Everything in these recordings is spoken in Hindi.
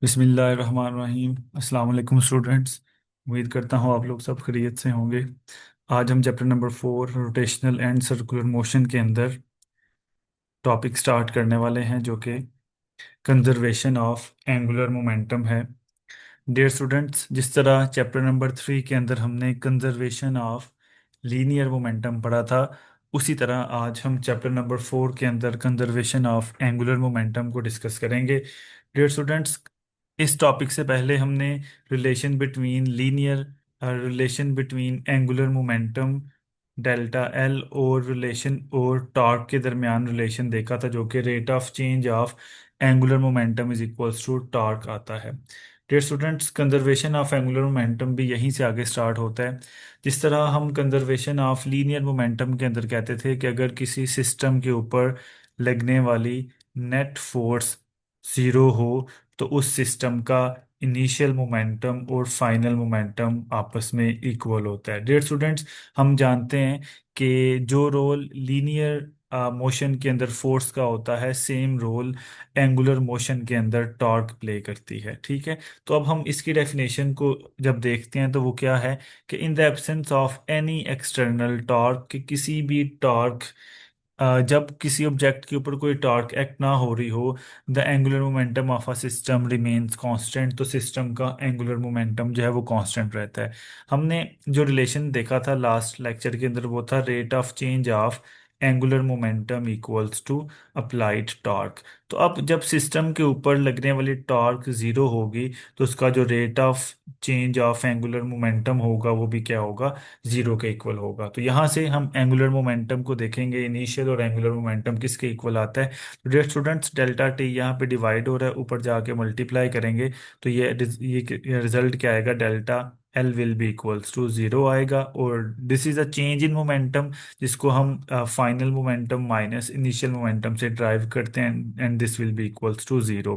बिस्मिल्लाहिर्रहमानिर्रहीम। अस्सलाम वालेकुम स्टूडेंट्स। उम्मीद करता हूँ आप लोग सब खैरियत से होंगे। आज हम chapter number 4 rotational and circular motion के अंदर टॉपिक स्टार्ट करने वाले हैं जो कि कंजर्वेशन ऑफ एंगुलर मोमेंटम है। डियर स्टूडेंट्स, जिस तरह चैप्टर नंबर 3 के अंदर हमने कंजर्वेशन ऑफ लीनियर मोमेंटम पढ़ा था, उसी तरह आज हम चैप्टर नंबर 4 के अंदर कंजर्वेशन ऑफ एंगुलर मोमेंटम को डिस्कस करेंगे। डियर स्टूडेंट्स, इस टॉपिक से पहले हमने relation between angular momentum delta L और रिलेशन और टॉर्क के दरमियान रिलेशन देखा था, जो कि rate of change of angular momentum is equals to torque आता है। Dear students, conservation of angular momentum भी यहीं से आगे स्टार्ट होता है। जिस तरह हम कंजर्वेशन ऑफ लीनियर मोमेंटम के अंदर कहते थे कि अगर किसी सिस्टम के ऊपर लगने वाली नेट फोर्स ज़ीरो हो तो उस सिस्टम का इनिशियल मोमेंटम और फाइनल मोमेंटम आपस में इक्वल होता है। डियर स्टूडेंट्स, हम जानते हैं कि जो रोल लीनियर मोशन के अंदर फोर्स का होता है, सेम रोल एंगुलर मोशन के अंदर टॉर्क प्ले करती है। ठीक है, तो अब हम इसकी डेफिनेशन को जब देखते हैं तो वो क्या है कि in the absence of any external torque, कि किसी भी टॉर्क जब किसी ऑब्जेक्ट के ऊपर कोई टॉर्क एक्ट ना हो रही हो, the angular momentum of a system remains constant, तो सिस्टम का एंगुलर मोमेंटम जो है वो कांस्टेंट रहता है। हमने जो रिलेशन देखा था लास्ट लेक्चर के अंदर वो था rate of change of angular momentum equals to applied torque. तो अब जब सिस्टम के ऊपर लगने वाली टॉर्क ज़ीरो होगी तो उसका जो rate of change of angular momentum होगा वो भी क्या होगा, ज़ीरो के इक्वल होगा। तो यहाँ से हम एंगुलर मोमेंटम को देखेंगे, इनिशियल और एंगुलर मोमेंटम किसके इक्वल आता है। तो डियर स्टूडेंट्स, डेल्टा टी यहाँ पे डिवाइड हो रहा है, ऊपर जाके मल्टीप्लाई करेंगे तो ये रिजल्ट क्या आएगा, delta L will be equals to zero आएगा। और this is a change in momentum जिसको हम final momentum minus initial momentum से ड्राइव करते हैं, and this will be equals to zero.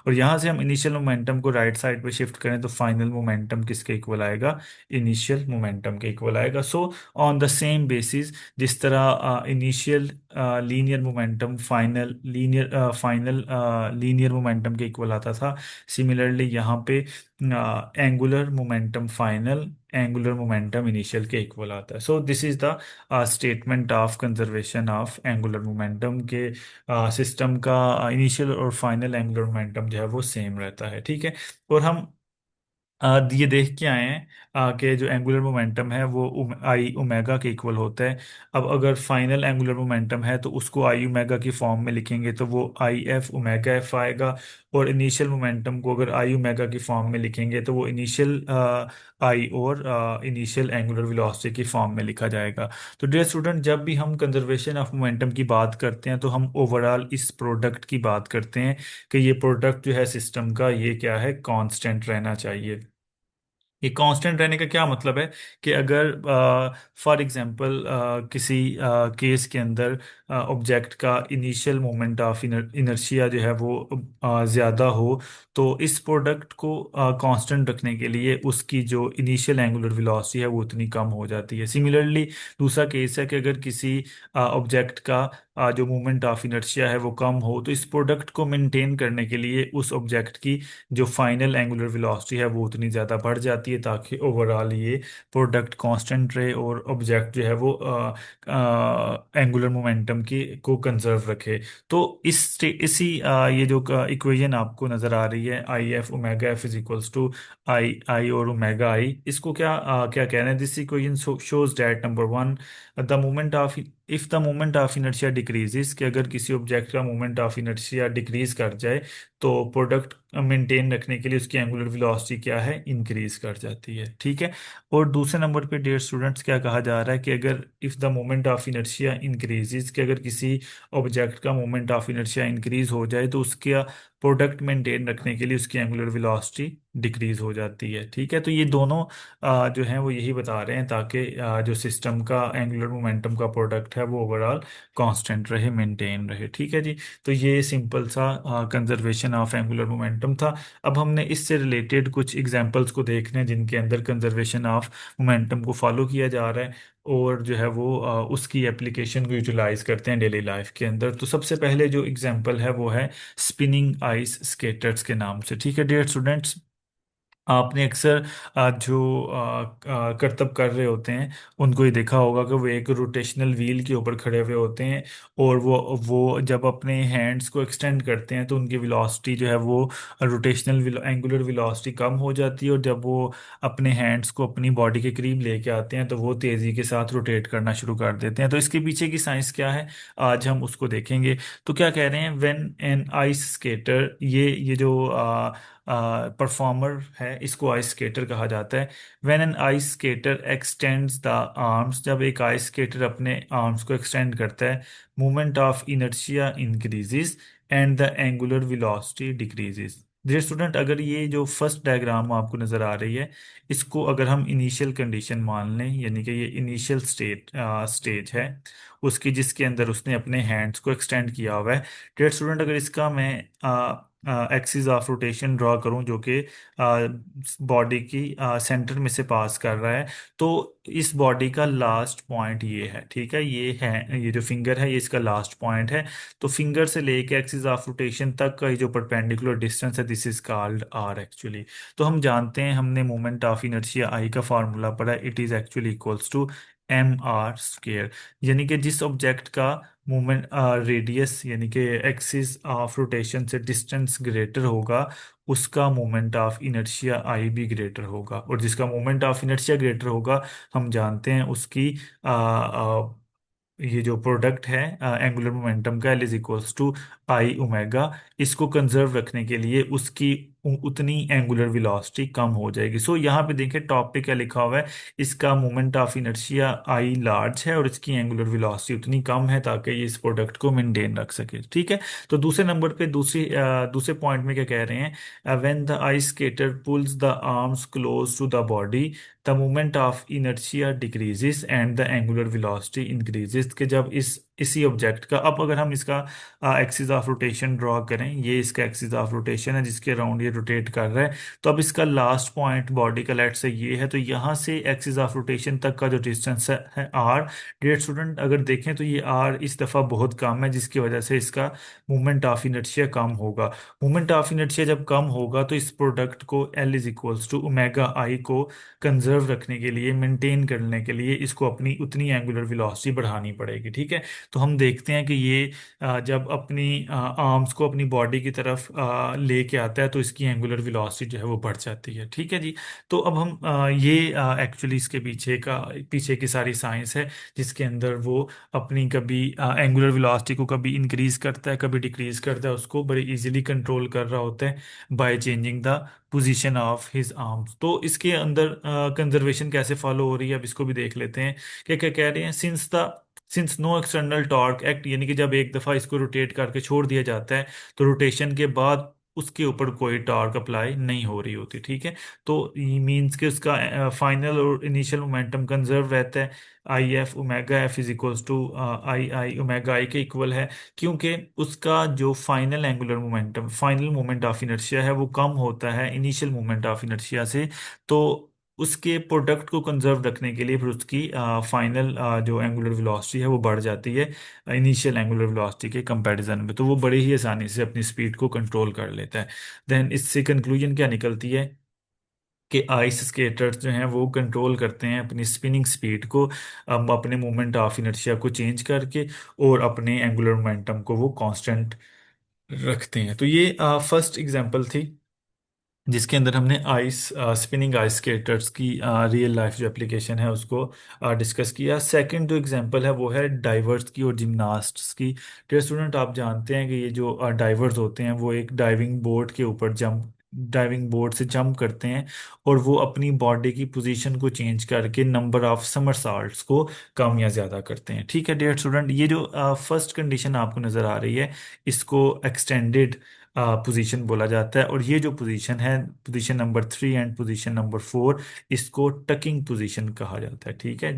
और यहाँ से हम इनिशियल मोमेंटम को राइट साइड पे शिफ्ट करें तो फाइनल मोमेंटम किसके इक्वल आएगा, इनिशियल मोमेंटम के इक्वल आएगा। So on the same basis, जिस तरह initial linear momentum final linear momentum के इक्वल आता था, सिमिलरली यहाँ पे angular momentum final angular momentum initial के इक्वल आता है। So this is the statement of conservation of angular momentum के सिस्टम का इनिशियल और फाइनल एंगुलर मोमेंटम जो है वो सेम रहता है। ठीक है, और हम ये देख के आए हैं कि जो एंगुलर मोमेंटम है वो आई ओमेगा के इक्वल होता है। अब अगर फाइनल एंगुलर मोमेंटम है तो उसको आई ओमेगा की फॉर्म में लिखेंगे तो वो आई एफ ओमेगा एफ आएगा। और इनिशियल मोमेंटम को अगर आई ओमेगा की फॉर्म में लिखेंगे तो वो इनिशियल आई और इनिशियल एंगुलर वेलोसिटी की फॉर्म में लिखा जाएगा। तो डियर स्टूडेंट, जब भी हम कंजर्वेशन ऑफ मोमेंटम की बात करते हैं तो हम ओवरऑल इस प्रोडक्ट की बात करते हैं कि ये प्रोडक्ट जो है सिस्टम का, ये क्या है, कांस्टेंट रहना चाहिए। ये कांस्टेंट रहने का क्या मतलब है कि अगर फॉर एग्जांपल किसी केस के अंदर ऑब्जेक्ट का इनिशियल मोमेंट ऑफ इनर्शिया जो है वो ज़्यादा हो, तो इस प्रोडक्ट को कांस्टेंट रखने के लिए उसकी जो इनिशियल एंगुलर वेलोसिटी है वो उतनी कम हो जाती है। सिमिलरली दूसरा केस है कि अगर किसी ऑब्जेक्ट का जो मोमेंट ऑफ इनर्शिया है वो कम हो, तो इस प्रोडक्ट को मेंटेन करने के लिए उस ऑब्जेक्ट की जो फाइनल एंगुलर वेलोसिटी है वो उतनी ज़्यादा बढ़ जाती है ताकि ओवरऑल ये प्रोडक्ट कांस्टेंट रहे और ऑब्जेक्ट जो है वो एंगुलर मोमेंटम की को कंजर्व रखे। तो इसी ये जो इक्वेशन आपको नज़र आ रही है, I F omega F is equals to I I और ओमेगा आई, इसको क्या कह रहे हैं, this equation shows that number one, the moment of if the moment of inertia decreases, कि अगर किसी ऑब्जेक्ट का मोमेंट ऑफ इनर्शिया डिक्रीज कर जाए तो प्रोडक्ट मेंटेन रखने के लिए उसकी एंगुलर वेलोसिटी क्या है, इंक्रीज कर जाती है। ठीक है, और दूसरे नंबर पे डियर स्टूडेंट्स क्या कहा जा रहा है कि अगर if the moment of inertia increases, कि अगर किसी ऑब्जेक्ट का मोमेंट ऑफ इनर्शिया इंक्रीज हो जाए तो उसका प्रोडक्ट मेंटेन रखने के लिए उसकी एंगुलर वेलोसिटी डिक्रीज हो जाती है। ठीक है, तो ये दोनों जो हैं वो यही बता रहे हैं, ताकि जो सिस्टम का एंगुलर मोमेंटम का प्रोडक्ट है वो ओवरऑल कांस्टेंट रहे, मेंटेन रहे। ठीक है जी। तो ये सिंपल सा कंजर्वेशन ऑफ एंगुलर मोमेंटम था। अब हमने इससे रिलेटेड कुछ एग्जांपल्स को देखने हैं जिनके अंदर कंजर्वेशन ऑफ मोमेंटम को फॉलो किया जा रहा है, और जो है वो उसकी एप्लीकेशन को यूटिलाइज करते हैं डेली लाइफ के अंदर। तो सबसे पहले जो एग्जांपल है वो है स्पिनिंग आइस स्केटर्स के नाम से। ठीक है डियर स्टूडेंट्स, आपने अक्सर जो करतब कर रहे होते हैं उनको ये देखा होगा कि वो एक रोटेशनल व्हील के ऊपर खड़े हुए होते हैं, और वो जब अपने हैंड्स को एक्सटेंड करते हैं तो उनकी वेलोसिटी जो है वो रोटेशनल एंगुलर वेलोसिटी कम हो जाती है, और जब वो अपने हैंड्स को अपनी बॉडी के करीब लेके आते हैं तो वो तेज़ी के साथ रोटेट करना शुरू कर देते हैं। तो इसके पीछे की साइंस क्या है, आज हम उसको देखेंगे। तो क्या कह रहे हैं, व्हेन एन आइस स्केटर, ये जो परफॉर्मर है इसको आइस स्केटर कहा जाता है। When an ice skater extends the arms, जब एक आइस स्केटर अपने आर्म्स को एक्सटेंड करता है, moment of inertia increases and the angular velocity decreases. Dear student, अगर ये जो फर्स्ट डायग्राम आपको नज़र आ रही है, इसको अगर हम इनिशियल कंडीशन मान लें, यानी कि ये इनिशियल स्टेज है उसकी, जिसके अंदर उसने अपने हैंड्स को एक्सटेंड किया हुआ है। डियर स्टूडेंट, अगर इसका मैं एक्सिस ऑफ रोटेशन ड्रॉ करूं जो कि बॉडी की सेंटर में से पास कर रहा है, तो इस बॉडी का लास्ट पॉइंट ये है। ठीक है, ये जो फिंगर है ये इसका लास्ट पॉइंट है। तो फिंगर से लेके एक्सिस ऑफ रोटेशन तक का ये जो परपेंडिकुलर डिस्टेंस है, this is called R actually. तो हम जानते हैं, हमने मोमेंट ऑफ इनर्शिया आई का फार्मूला पढ़ा, it is actually equals to M R square. यानी कि जिस ऑब्जेक्ट का मूवमेंट रेडियस यानी कि एक्सिस ऑफ रोटेशन से डिस्टेंस ग्रेटर होगा, उसका मोमेंट ऑफ इनर्शिया आई भी ग्रेटर होगा, और जिसका मोमेंट ऑफ इनर्शिया ग्रेटर होगा, हम जानते हैं उसकी ये जो प्रोडक्ट है एंगुलर मोमेंटम का, L is equals to I omega. इसको कंजर्व रखने के लिए उसकी उतनी एंगुलर वेलोसिटी कम हो जाएगी। सो यहाँ पे देखें टॉप पे क्या लिखा हुआ है, इसका moment of inertia I large है और इसकी एंगुलर वेलोसिटी उतनी कम है ताकि ये इस प्रोडक्ट को मेंटेन रख सके। ठीक है, तो दूसरे नंबर पे दूसरे पॉइंट में क्या कह रहे हैं, when the ice skater pulls the arms close to the body, the moment of inertia decreases and the angular velocity increases. कि जब इसी ऑब्जेक्ट का, अब अगर हम इसका एक्सिस ऑफ रोटेशन ड्रॉ करें, ये इसका एक्सिस ऑफ रोटेशन है जिसके अराउंड ये रोटेट कर रहा है, तो अब इसका लास्ट पॉइंट बॉडी का लेट से ये है, तो यहाँ से एक्सिस ऑफ रोटेशन तक का जो डिस्टेंस है आर। डियर स्टूडेंट, अगर देखें तो ये आर इस दफ़ा बहुत कम है, जिसकी वजह से इसका मोमेंट ऑफ इनर्शिया कम होगा। मोमेंट ऑफ इनर्शिया जब कम होगा तो इस प्रोडक्ट को L is equals to omega I को कंजर्व रखने के लिए, मेंटेन करने के लिए, इसको अपनी उतनी एंगुलर वेलोसिटी बढ़ानी पड़ेगी। ठीक है, तो हम देखते हैं कि ये जब अपनी आर्म्स को अपनी बॉडी की तरफ लेके आता है तो इसकी एंगुलर वेलोसिटी जो है वो बढ़ जाती है। ठीक है जी। तो अब हम ये एक्चुअली इसके पीछे की सारी साइंस है, जिसके अंदर वो अपनी कभी एंगुलर वेलोसिटी को कभी इंक्रीज करता है कभी डिक्रीज करता है, उसको बड़ी इजीली कंट्रोल कर रहा होता है by changing the position of his arms. तो इसके अंदर कंजर्वेशन कैसे फॉलो हो रही है, अब इसको भी देख लेते हैं। क्या क्या कह रहे हैं, since no external torque act, यानी कि जब एक दफ़ा इसको रोटेट करके छोड़ दिया जाता है तो रोटेशन के बाद उसके ऊपर कोई टॉर्क अप्लाई नहीं हो रही होती। ठीक है, तो ये मीन्स कि उसका फाइनल और इनिशियल मोमेंटम कंजर्व रहता है। I F omega F is equals to I I omega I के इक्वल है, क्योंकि उसका जो final angular momentum, final moment of inertia है वो कम होता है इनिशियल मोमेंट ऑफ इनर्शिया से। तो उसके प्रोडक्ट को कंजर्व रखने के लिए फिर उसकी फाइनल जो एंगुलर वेलोसिटी है वो बढ़ जाती है इनिशियल एंगुलर वेलोसिटी के कंपैरिजन में, तो वो बड़े ही आसानी से अपनी स्पीड को कंट्रोल कर लेता है। देन इससे कंक्लूजन क्या निकलती है कि आइस स्केटर्स जो हैं वो कंट्रोल करते हैं अपनी स्पिनिंग स्पीड को, अपने मोमेंट ऑफ इनर्शिया को चेंज करके, और अपने एंगुलर मोमेंटम को वो कांस्टेंट रखते हैं। तो ये फर्स्ट एग्जांपल थी जिसके अंदर हमने स्पिनिंग आइस स्केटर्स की रियल लाइफ जो एप्लीकेशन है उसको डिस्कस किया। सेकंड जो एग्जांपल है वो है डाइवर्स की और जिम्नास्ट्स की। डियर स्टूडेंट, आप जानते हैं कि ये जो डाइवर्स होते हैं वो एक डाइविंग बोर्ड से जंप करते हैं, और वो अपनी बॉडी की पोजीशन को चेंज करके नंबर ऑफ समरसॉल्ट्स को कम या ज़्यादा करते हैं। ठीक है डियर स्टूडेंट, ये जो फर्स्ट कंडीशन आपको नज़र आ रही है, इसको एक्सटेंडेड पोजीशन बोला जाता है। और ये जो पोजीशन है, position number 3 and position number 4, इसको टकिंग पोजीशन कहा जाता है। ठीक है,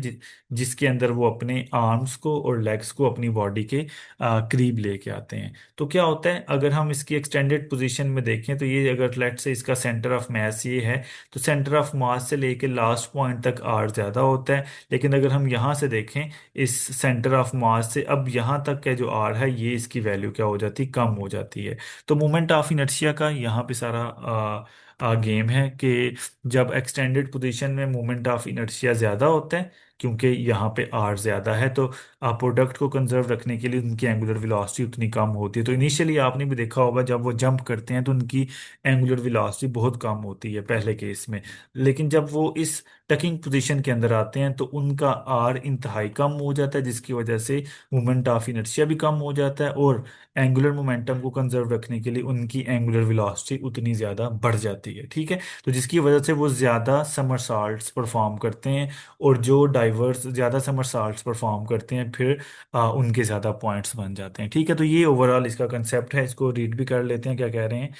जिसके अंदर वो अपने आर्म्स को और लेग्स को अपनी बॉडी के करीब लेके आते हैं। तो क्या होता है, अगर हम इसकी एक्सटेंडेड पोजीशन में देखें, तो ये अगर लेट से इसका सेंटर ऑफ मास ये है, तो सेंटर ऑफ मास से लेके लास्ट पॉइंट तक आर ज़्यादा होता है। लेकिन अगर हम यहाँ से देखें, इस सेंटर ऑफ मास से अब यहाँ तक का जो आर है, ये इसकी वैल्यू क्या हो जाती है, कम हो जाती है। तो मोमेंट ऑफ इनर्शिया का यहाँ पे सारा गेम है कि जब एक्सटेंडेड पोजीशन में मोमेंट ऑफ इनर्शिया ज़्यादा होता है, क्योंकि यहाँ पे आर ज़्यादा है, तो प्रोडक्ट को कंजर्व रखने के लिए उनकी एंगुलर वेलोसिटी उतनी कम होती है। तो इनिशियली आपने भी देखा होगा, जब वो जंप करते हैं तो उनकी एंगुलर वेलोसिटी बहुत कम होती है पहले केस में। लेकिन जब वो इस टकिंग पोजीशन के अंदर आते हैं तो उनका आर इंतहाई कम हो जाता है, जिसकी वजह से मोमेंट ऑफ इनर्शिया भी कम हो जाता है, और एंगुलर मोमेंटम को कंजर्व रखने के लिए उनकी एंगुलर वेलोसिटी उतनी ज़्यादा बढ़ जाती है। ठीक है, तो जिसकी वजह से वो ज़्यादा समरसॉल्ट्स परफॉर्म करते हैं, और जो डाइवर्स ज़्यादा समरसॉल्ट्स परफॉर्म करते हैं, फिर उनके ज़्यादा पॉइंट्स बन जाते हैं। ठीक है, तो ये ओवरऑल इसका कंसेप्ट है। इसको रीड भी कर लेते हैं, क्या कह रहे हैं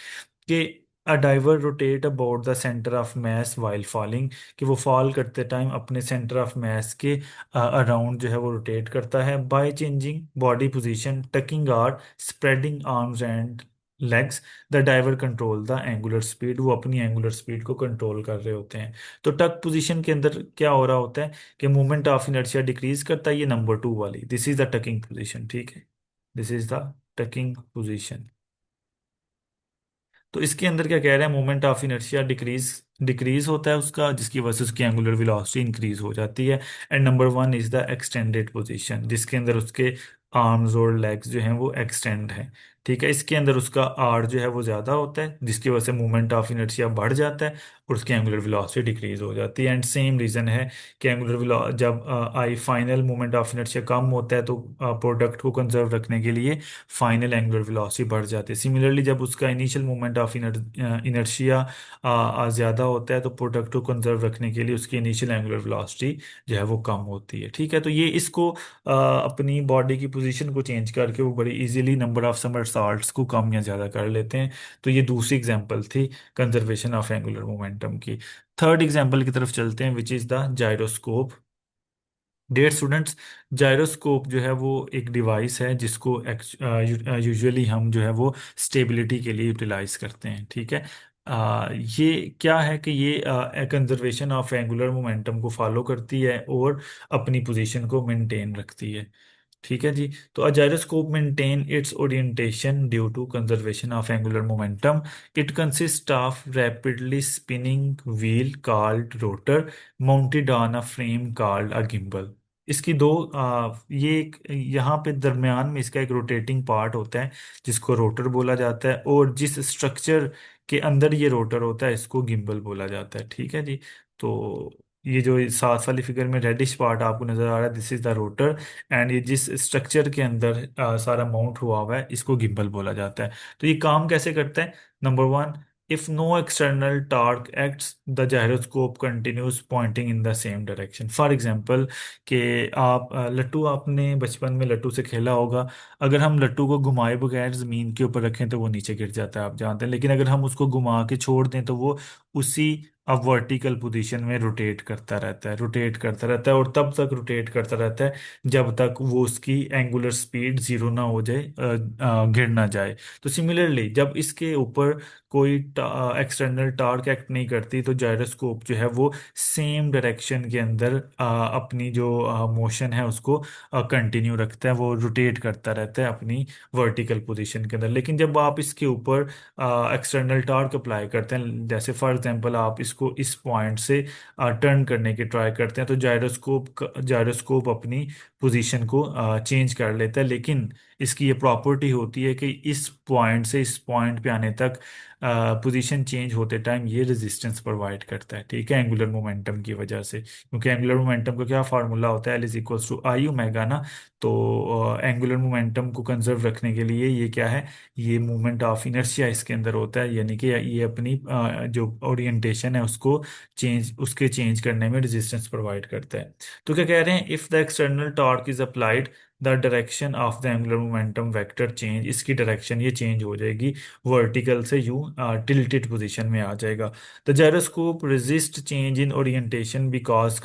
कि a diver rotate about the centre of mass while falling, कि वो फॉल करते टाइम अपने सेंटर ऑफ मास के अराउंड जो है वो रोटेट करता है। By changing body position, tucking or, spreading arms and legs, the diver control the angular speed, वो अपनी एंगुलर स्पीड को कंट्रोल कर रहे होते हैं। तो टक पोजीशन के अंदर क्या हो रहा होता है कि मोमेंट ऑफ इनर्शिया डिक्रीज करता है, ये नंबर 2 वाली, this is the talking position. ठीक है, this is the talking position. तो इसके अंदर क्या कह रहे हैं, moment of inertia decrease decrease होता है उसका, जिसकी वजह से उसकी एंगुलर वेलोसिटी इंक्रीज हो जाती है। And number 1 is the extended position, जिसके अंदर उसके आर्म्स और लेग्स जो हैं वो एक्सटेंड हैं। ठीक है, इसके अंदर उसका आर जो है वो ज़्यादा होता है, जिसकी वजह से मोमेंट ऑफ इनर्शिया बढ़ जाता है और उसकी एंगुलर वेलोसिटी डिक्रीज हो जाती है। एंड सेम रीज़न है कि एंगुलर वेलो जब I final moment of inertia कम होता है, तो प्रोडक्ट को कंजर्व रखने के लिए फाइनल एंगुलर वेलोसिटी बढ़ जाती है। सिमिलरली जब उसका इनिशियल मोमेंट ऑफ इनर्शिया ज़्यादा होता है, तो प्रोडक्ट को कंजर्व रखने के लिए उसकी इनिशियल एंगुलर वेलोसिटी जो है वो कम होती है। ठीक है, तो ये इसको अपनी बॉडी की पोजीशन को चेंज करके वो बड़ी इजीली नंबर ऑफ समरसॉल्ट्स को कम या ज़्यादा कर लेते हैं। तो ये दूसरी एग्जांपल थी कंजर्वेशन ऑफ एंगुलर मोमेंटम की। थर्ड एग्जांपल की तरफ चलते हैं, which is the gyroscope. Dear students, gyroscope जो है वो एक डिवाइस है जिसको यूजुअली हम जो है वो स्टेबिलिटी के लिए यूटिलाइज करते हैं। ठीक है, ये क्या है कि ये कंजर्वेशन ऑफ एंगुलर मोमेंटम को फॉलो करती है और अपनी पोजीशन को मेंटेन रखती है। ठीक है जी, तो अ gyroscope maintain its orientation due to conservation of angular momentum. It consists of rapidly spinning wheel called rotor mounted on a frame called a gimbal. इसकी दो ये एक यहाँ पे दरमियान में इसका एक रोटेटिंग पार्ट होता है जिसको रोटर बोला जाता है, और जिस स्ट्रक्चर के अंदर ये रोटर होता है इसको गिम्बल बोला जाता है। ठीक है जी, तो ये जो साथ वाली फिगर में रेडिश पार्ट आपको नजर आ रहा है, this is the rotor. And ये जिस स्ट्रक्चर के अंदर सारा माउंट हुआ हुआ है, इसको गिम्बल बोला जाता है। तो ये काम कैसे करता है, number 1, if no external torque acts the gyroscope continues pointing in the same direction. For example कि आप लट्टू, आपने बचपन में लट्टू से खेला होगा। अगर हम लट्टू को घुमाए बगैर ज़मीन के ऊपर रखें तो वो नीचे गिर जाता है, आप जानते हैं। लेकिन अगर हम उसको घुमा के छोड़ दें तो वो उसी अब वर्टिकल पोजीशन में रोटेट करता रहता है, रोटेट करता रहता है, और तब तक रोटेट करता रहता है जब तक वो उसकी एंगुलर स्पीड जीरो ना हो जाए, गिर ना जाए। तो सिमिलरली जब इसके ऊपर कोई एक्सटर्नल टार्क एक्ट नहीं करती, तो जायरोस्कोप जो है वो सेम डायरेक्शन के अंदर अपनी जो मोशन है उसको कंटिन्यू रखता है, वो रोटेट करता रहता है अपनी वर्टिकल पोजीशन के अंदर। लेकिन जब आप इसके ऊपर एक्सटर्नल टार्क अप्लाई करते हैं, जैसे फॉर एग्जांपल आप इसको इस पॉइंट से टर्न करने की ट्राई करते हैं, तो जायरोस्कोप अपनी पोजीशन को चेंज कर लेता है। लेकिन इसकी ये प्रॉपर्टी होती है कि इस पॉइंट से इस पॉइंट पे आने तक पोजीशन चेंज होते टाइम ये रेजिस्टेंस प्रोवाइड करता है। ठीक है, एंगुलर मोमेंटम की वजह से, क्योंकि एंगुलर मोमेंटम का क्या फार्मूला होता है, L is equals to I omega ना। तो एंगुलर मोमेंटम को कंजर्व रखने के लिए ये क्या है, ये मूवमेंट ऑफ इनर्शिया इसके अंदर होता है, यानी कि ये अपनी जो ओरिएंटेशन है उसको चेंज करने में रेजिस्टेंस प्रोवाइड करता है। तो क्या कह रहे हैं, if the external torque is applied the direction of the angular momentum vector change, इसकी डायरेक्शन ये चेंज हो जाएगी, वर्टिकल से यूं टिल्टेड पोजीशन में आ जाएगा। The gyroscope resist change in orientation because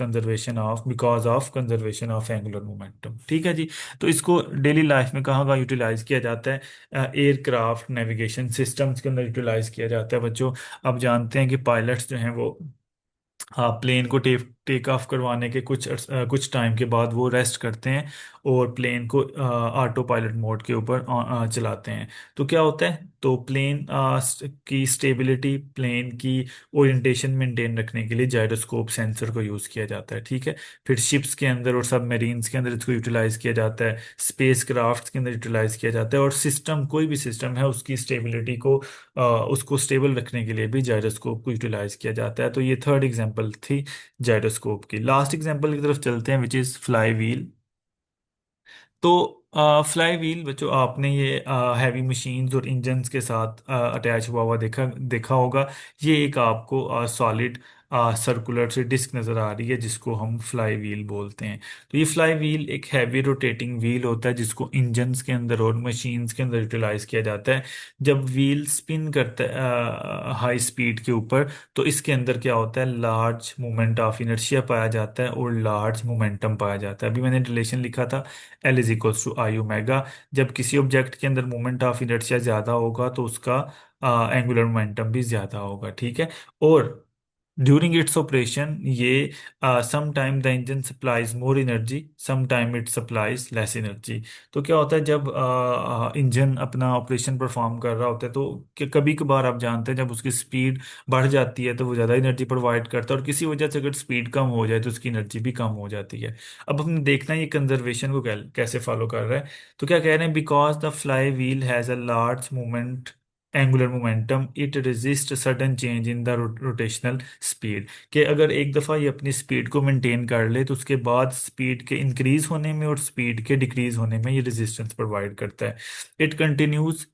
of conservation of angular momentum. ठीक है जी। तो इसको डेली लाइफ में कहाँ कहाँ यूटिलाइज किया जाता है? एयरक्राफ्ट नेविगेशन सिस्टम्स के अंदर यूटिलाइज किया जाता है बच्चों। अब जानते हैं कि पायलट्स जो हैं वो, हाँ, प्लेन को टेक ऑफ करवाने के कुछ टाइम के बाद वो रेस्ट करते हैं और प्लेन को ऑटो पायलट मोड के ऊपर चलाते हैं। तो क्या होता है, तो प्लेन की स्टेबिलिटी, प्लेन की ओरिएंटेशन मेंटेन रखने के लिए जायरोस्कोप सेंसर को यूज़ किया जाता है। ठीक है। फिर शिप्स के अंदर और सबमरीन्स के अंदर इसको यूटिलाइज किया जाता है, स्पेस क्राफ्ट के अंदर यूटिलाइज किया जाता है, और सिस्टम, कोई भी सिस्टम है उसकी स्टेबिलिटी को उसको स्टेबल रखने के लिए भी जायरोस्कोप को यूटिलाइज किया जाता है। तो ये थर्ड एग्जांपल थी जायरोस्कोप की। लास्ट एग्जांपल की तरफ चलते हैं, विच इज़ फ्लाई व्हील। तो फ्लाई व्हील बच्चों, आपने ये हैवी मशीन्स और इंजन्स के साथ अटैच हुआ हुआ देखा देखा होगा। ये एक आपको सॉलिड सर्कुलर सी डिस्क नज़र आ रही है जिसको हम फ्लाई व्हील बोलते हैं। तो ये फ्लाई व्हील एक हैवी रोटेटिंग व्हील होता है जिसको इंजन्स के अंदर और मशीन्स के अंदर यूटिलाइज किया जाता है। जब व्हील स्पिन करता है हाई स्पीड के ऊपर, तो इसके अंदर क्या होता है, लार्ज मोमेंट ऑफ इनर्शिया पाया जाता है और लार्ज मोमेंटम पाया जाता है। अभी मैंने रिलेशन लिखा था L is equals to I omega. जब किसी ऑब्जेक्ट के अंदर मोमेंट ऑफ इनर्शिया ज़्यादा होगा तो उसका एंगुलर मोमेंटम भी ज़्यादा होगा। ठीक है। और ड्यूरिंग इट्स ऑपरेशन ये some time the engine supplies more energy, some time it supplies less energy. तो क्या होता है, जब इंजन अपना ऑपरेशन परफॉर्म कर रहा होता है तो कभी कभार आप जानते हैं जब उसकी स्पीड बढ़ जाती है तो वो ज़्यादा एनर्जी प्रोवाइड करता है, और किसी वजह से अगर स्पीड कम हो जाए तो उसकी एनर्जी भी कम हो जाती है। अब हमने देखना है ये कंजर्वेशन को कैसे फॉलो कर रहा है। तो क्या कह रहे हैं, because the fly wheel has a large moment angular momentum it resist sudden change in the rotational speed. कि अगर एक दफ़ा ये अपनी स्पीड को मेंटेन कर ले तो उसके बाद स्पीड के इंक्रीज होने में और स्पीड के डिक्रीज होने में ये रेजिस्टेंस प्रोवाइड करता है। इट कंटिन्यूज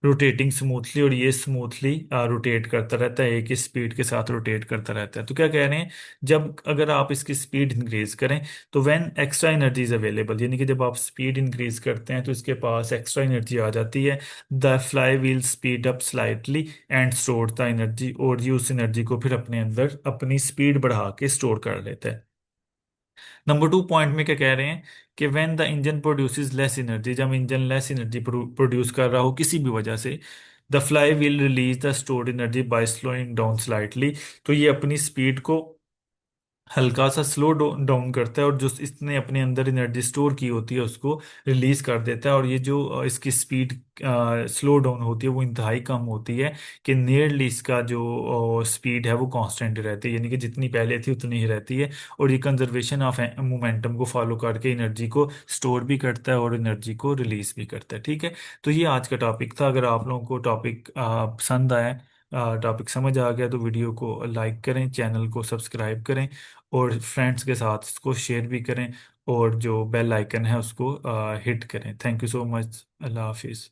रोटेटिंग स्मूथली, और ये स्मूथली रोटेट करता रहता है, एक ही स्पीड के साथ रोटेट करता रहता है। तो क्या कह रहे हैं, जब अगर आप इसकी स्पीड इंक्रीज करें तो when extra energy is available, यानी कि जब आप स्पीड इंक्रीज करते हैं तो इसके पास एक्स्ट्रा एनर्जी आ जाती है, the fly wheel speed up slightly and store the energy, और ये उस एनर्जी को फिर अपने अंदर अपनी स्पीड बढ़ा के स्टोर कर लेता है। नंबर 2 पॉइंट में क्या कह रहे हैं कि when the engine produces less energy, जब इंजन लेस एनर्जी प्रोड्यूस कर रहा हो किसी भी वजह से, the fly will release the stored energy by slowing down slightly. तो ये अपनी स्पीड को हल्का सा स्लो डाउन करता है और जो इसने अपने अंदर एनर्जी स्टोर की होती है उसको रिलीज कर देता है। और ये जो इसकी स्पीड स्लो डाउन होती है वो इंतहाई कम होती है, कि नियरली इसका जो स्पीड है वो कांस्टेंट रहती है, यानी कि जितनी पहले थी उतनी ही रहती है। और ये कंजर्वेशन ऑफ मोमेंटम को फॉलो करके एनर्जी को स्टोर भी करता है और एनर्जी को रिलीज भी करता है। ठीक है। तो ये आज का टॉपिक था। अगर आप लोगों को टॉपिक पसंद आया, टॉपिक समझ आ गया, तो वीडियो को लाइक करें, चैनल को सब्सक्राइब करें और फ्रेंड्स के साथ इसको शेयर भी करें, और जो बेल आइकन है उसको हिट करें। Thank you so much. अल्लाह हाफिज़।